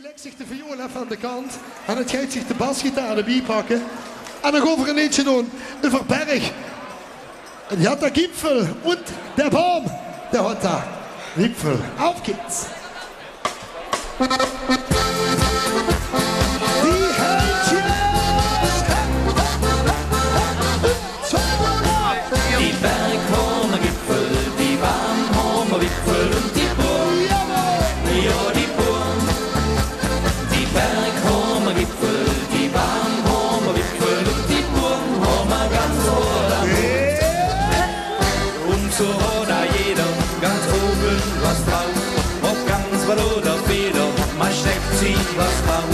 legt zich de viool even aan de kant en het gaat zich de basgitaar erbij pakken. En dan gaan we een eentje doen, über Berg. Und die hat der Gipfel und der Baum, der hat der Wipfel. Auf geht's! Die Händchen! Die Berghomer Gipfel, die Baumhomer Wipfel und die Burm. Ja, die Burm. Die Berghomer Gipfel, die Baumhomer Wipfel und die Burm haben wir ganz Holland. Und so hat auch jeder ganz oben was drauf. Ob ganz was oder Feder, man steckt sich was drauf.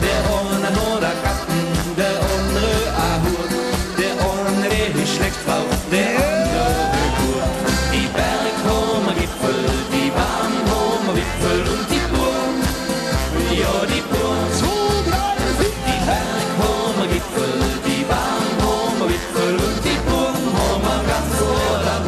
Der eine hat eine Kappen, der andere ein Hut. Der eine ist schlecht drauf, der andere gut. Die Berghomer Gipfel, die Baumhomer Wipfel und die Burm. Ja, die Burm. Die Berghomer Gipfel, die Baumhomer Wipfel und die Burm haben wir ganz Holland.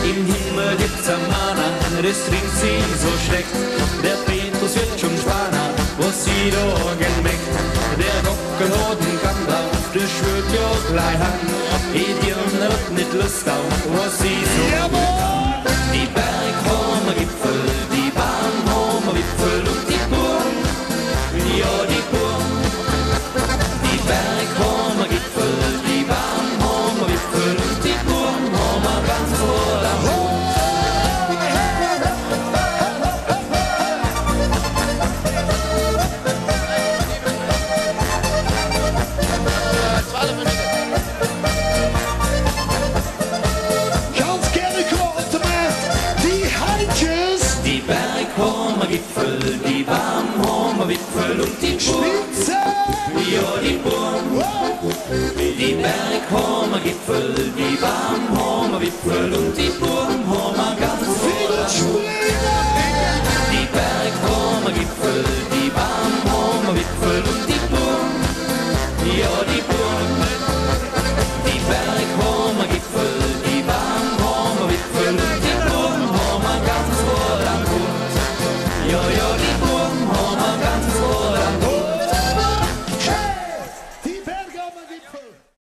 Im Himmel gibt's am Mana, das trinkt sie so schlecht. Der Petrus wird schon Spaner, was sie da gemeckt. Der Gockel hat einen Kamm drauf, das schwört ja gleich an. Die Dirn hat nicht Lust auf, was sie so kann. Die Berghomer Gipfel, die Baumhomer Wipfel und die Burm. Ja, die Burm. Die Berghomer Gipfel, die Baumhomer Wipfel und die Burm haben wir ganz Holland. Ganz gerne kommt mit die Händchen. Die Berghomer Gipfel, die Baumhomer Wipfel und die Burm. Spitze! Ja, die Burm. Die Berghomer Gipfel, die Baumhomer Wipfel und die Burm.